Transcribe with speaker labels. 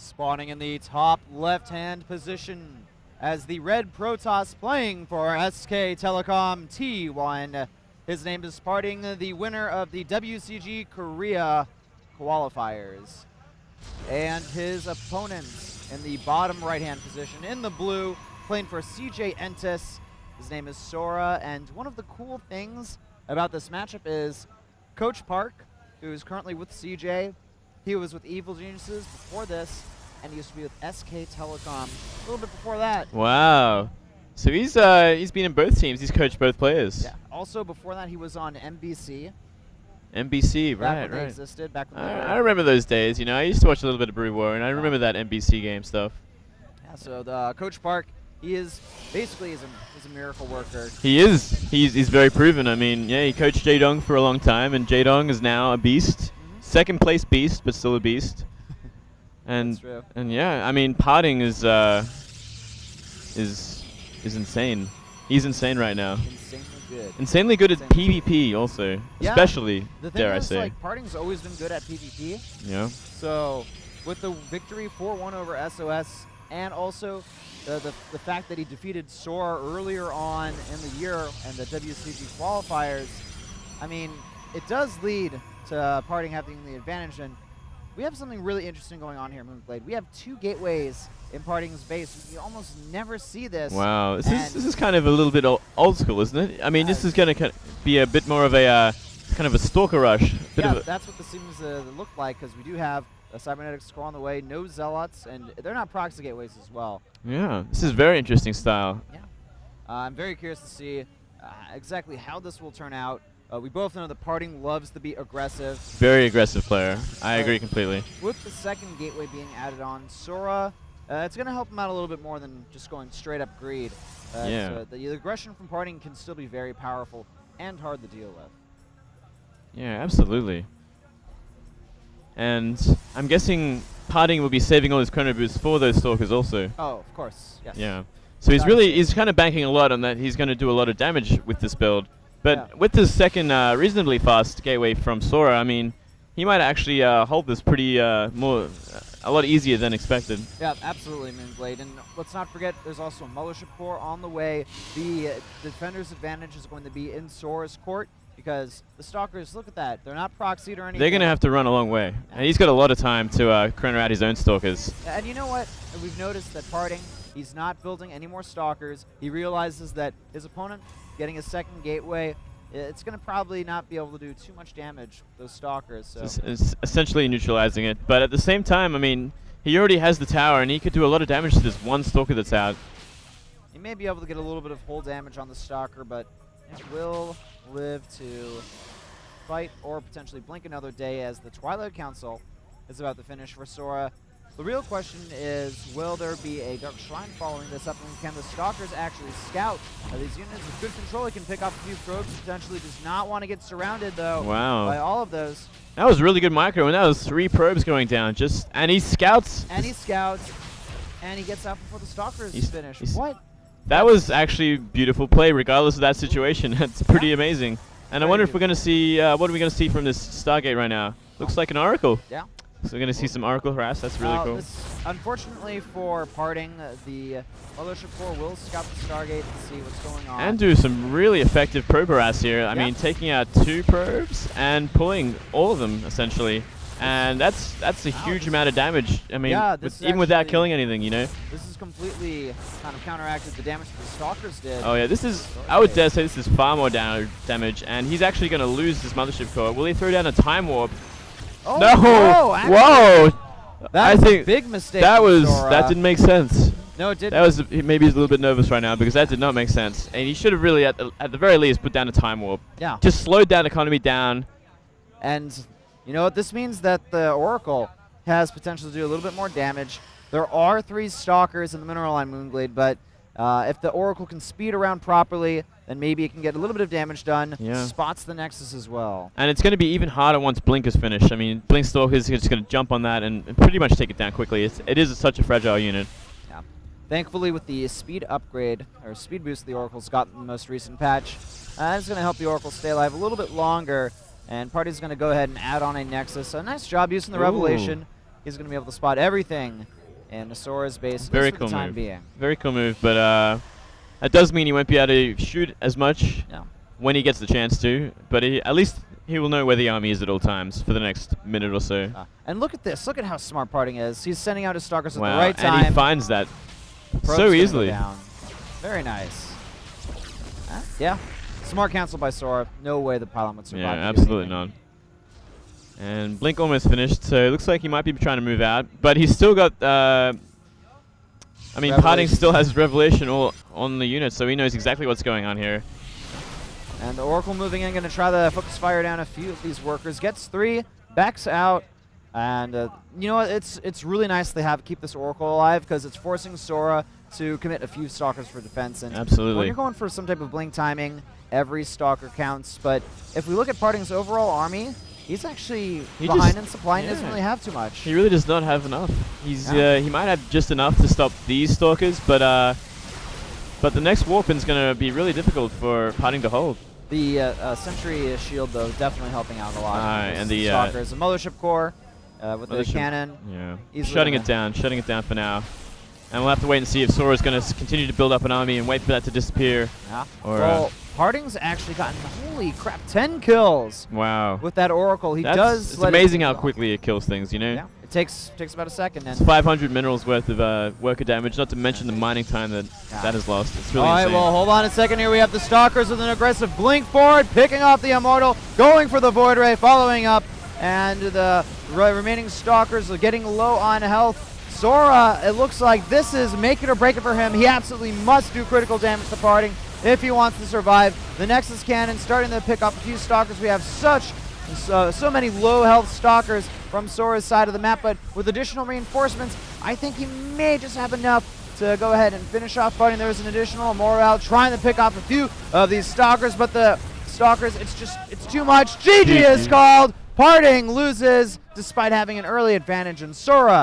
Speaker 1: Spawning in the top left-hand position as the red Protoss playing for SK Telecom T1. His name is PartinG, the winner of the WCG Korea qualifiers. And his opponents in the bottom right-hand position in the blue, playing for CJ Entis. His name is Sora, and one of the cool things about this matchup is Coach Park, who is currently with CJ. He was with Evil Geniuses before this, and he used to be with SK Telecom a little bit before that.
Speaker 2: Wow. So he's been in both teams. He's coached both players.
Speaker 1: Yeah. Also, before that, he was on MBC.
Speaker 2: MBC,
Speaker 1: Back
Speaker 2: right,
Speaker 1: when they
Speaker 2: right.
Speaker 1: existed, back when
Speaker 2: I remember those days. You know, I used to watch a little bit of Brew War, and I remember that NBC game stuff.
Speaker 1: Yeah. So the Coach Park, he is basically he's a miracle worker.
Speaker 2: He is. He's very proven. I mean, yeah, he coached Jaedong for a long time, and Jaedong is now a beast. Second place beast, but still a beast. And
Speaker 1: That's true.
Speaker 2: And yeah, I mean, PartinG is insane. He's insane right now.
Speaker 1: Insanely good.
Speaker 2: Insanely good at PvP also,
Speaker 1: Yeah.
Speaker 2: especially,
Speaker 1: The thing
Speaker 2: dare I
Speaker 1: is,
Speaker 2: say.
Speaker 1: like, PartinG's always been good at PvP.
Speaker 2: Yeah.
Speaker 1: So with the victory 4-1 over SOS, and also the fact that he defeated Sora earlier on in the year and the WCG qualifiers, I mean, it does lead to PartinG having the advantage. And we have something really interesting going on here, Moonblade. We have 2 gateways in PartinG's base. You almost never see this.
Speaker 2: Wow, this is kind of a little bit old school, isn't it? I mean, this is going to be a bit more of a kind of a stalker rush.
Speaker 1: Yeah, that's what this seems to look like, because we do have a cybernetic score on the way, no zealots, and they're not proxy gateways as well.
Speaker 2: Yeah, this is very interesting style.
Speaker 1: Yeah, I'm very curious to see exactly how this will turn out. We both know that PartinG loves to be aggressive.
Speaker 2: Very aggressive player. I agree completely.
Speaker 1: With the second gateway being added on, Sora, it's going to help him out a little bit more than just going straight up greed.
Speaker 2: Yeah.
Speaker 1: So the aggression from PartinG can still be very powerful and hard to deal with.
Speaker 2: Yeah, absolutely. And I'm guessing PartinG will be saving all his chrono boosts for those stalkers also.
Speaker 1: Oh, of course, yes.
Speaker 2: Yeah. So he's kind of banking a lot on that. He's going to do a lot of damage with this build. But with the second reasonably fast gateway from Sora, I mean, he might actually hold this pretty a lot easier than expected.
Speaker 1: Yeah, absolutely, Moonblade. And let's not forget, there's also a Mothership Core on the way. The defender's advantage is going to be in Sora's court, because the Stalkers, look at that, they're not proxied or anything.
Speaker 2: They're going to have to run a long way. And he's got a lot of time to chrono out his own Stalkers.
Speaker 1: And you know what? We've noticed that PartinG, he's not building any more Stalkers. He realizes that his opponent getting a second gateway, it's going to probably not be able to do too much damage with those Stalkers. So
Speaker 2: It's essentially neutralizing it. But at the same time, I mean, he already has the tower, and he could do a lot of damage to this one Stalker that's out.
Speaker 1: he may be able to get a little bit of hull damage on the Stalker, but it will live to fight or potentially blink another day, as the Twilight Council is about to finish for Sora. The real question is, will there be a Dark Shrine following this up, and can the Stalkers actually scout? These units with good control, he can pick off a few probes, potentially does not want to get surrounded, though, by all of those.
Speaker 2: That was really good micro, and that was 3 probes going down. And he scouts.
Speaker 1: And he scouts, and he gets out before the Stalkers finish. What?
Speaker 2: That was actually beautiful play, regardless of that situation. That's pretty amazing. And I wonder if we're going to see, what are we going to see from this Stargate right now? Looks like an Oracle.
Speaker 1: Yeah.
Speaker 2: So we're going to see some Oracle harass. That's really cool.
Speaker 1: Unfortunately for PartinG, the Mothership Core will scout the Stargate and see what's going on.
Speaker 2: And do some really effective probe harass here. I mean, taking out 2 probes and pulling all of them, essentially. And that's a huge amount of damage. I mean, even without killing anything, you know?
Speaker 1: This is completely kind of counteracted the damage that the Stalkers did.
Speaker 2: Oh yeah, this is, I would dare say this is far more damage. And he's actually going to lose his Mothership Core. Will he throw down a Time Warp?
Speaker 1: Oh,
Speaker 2: no! Whoa!
Speaker 1: I think a big mistake.
Speaker 2: That didn't make sense.
Speaker 1: No, it didn't.
Speaker 2: That was maybe he's a little bit nervous right now, because that did not make sense. And he should have really, at the very least, put down a Time Warp.
Speaker 1: Yeah.
Speaker 2: Just slowed down economy down.
Speaker 1: And you know what? This means that the Oracle has potential to do a little bit more damage. There are 3 Stalkers in the Mineral Line Moonblade, but if the Oracle can speed around properly, then maybe it can get a little bit of damage done.
Speaker 2: Yeah.
Speaker 1: Spots the Nexus as well.
Speaker 2: And it's going to be even harder once Blink is finished. I mean, Blink Stalker is just going to jump on that and pretty much take it down quickly. It is such a fragile unit.
Speaker 1: Yeah. Thankfully, with the speed upgrade, or speed boost the Oracle's got in the most recent patch, it's going to help the Oracle stay alive a little bit longer. And PartinG's going to go ahead and add on a Nexus. A nice job using the Revelation. He's going to be able to spot everything in Sora's base, at
Speaker 2: Very
Speaker 1: least for
Speaker 2: cool
Speaker 1: the time
Speaker 2: move.
Speaker 1: being.
Speaker 2: Very cool move, but that does mean he won't be able to shoot as much when he gets the chance to. But at least he will know where the army is at all times for the next minute or so.
Speaker 1: And look at this. Look at how smart PartinG is. He's sending out his Stalkers at
Speaker 2: Wow,
Speaker 1: the right time.
Speaker 2: and he finds that
Speaker 1: Probe's
Speaker 2: so
Speaker 1: gonna go
Speaker 2: easily.
Speaker 1: down. Very nice. Yeah. Smart cancel by Sora. No way the pylon would survive.
Speaker 2: Yeah,
Speaker 1: to do
Speaker 2: absolutely
Speaker 1: anything.
Speaker 2: not. And Blink almost finished, so it looks like he might be trying to move out. But he's still got, I mean, PartinG still has Revelation all on the unit, so he knows exactly what's going on here.
Speaker 1: And the Oracle moving in, going to try to focus fire down a few of these workers. Gets 3, backs out. And you know what? It's really nice they keep this Oracle alive because it's forcing Sora to commit a few Stalkers for defense. And
Speaker 2: absolutely.
Speaker 1: when you're going for some type of Blink timing, every Stalker counts. But if we look at PartinG's overall army, he's actually behind in supply and doesn't really have too much.
Speaker 2: He really does not have enough. He's he might have just enough to stop these Stalkers, but the next Warpin's going to be really difficult for PartinG to hold.
Speaker 1: The Sentry Shield, though, definitely helping out a lot.
Speaker 2: And the
Speaker 1: Stalkers, the Mothership Core with the cannon.
Speaker 2: Yeah, shutting it down for now. And we'll have to wait and see if Sora's going to continue to build up an army and wait for that to disappear.
Speaker 1: Yeah.
Speaker 2: Or,
Speaker 1: well, PartinG's actually gotten, holy crap, 10 kills.
Speaker 2: Wow.
Speaker 1: With that Oracle.
Speaker 2: It's amazing how quickly it kills things, you know?
Speaker 1: Yeah. It takes about a second. And
Speaker 2: it's 500 minerals worth of worker damage, not to mention the mining time that is lost. It's really insane.
Speaker 1: All right, well, hold on a second here. We have the Stalkers with an aggressive blink forward, picking off the Immortal, going for the Void Ray, following up, and the remaining Stalkers are getting low on health. Sora, it looks like this is make it or break it for him. He absolutely must do critical damage to PartinG if he wants to survive. The Nexus Cannon starting to pick up a few Stalkers. We have so many low health Stalkers from Sora's side of the map, but with additional reinforcements, I think he may just have enough to go ahead and finish off PartinG. There's an additional Morale trying to pick off a few of these Stalkers, but the Stalkers, it's too much. GG is called. PartinG loses despite having an early advantage in Sora.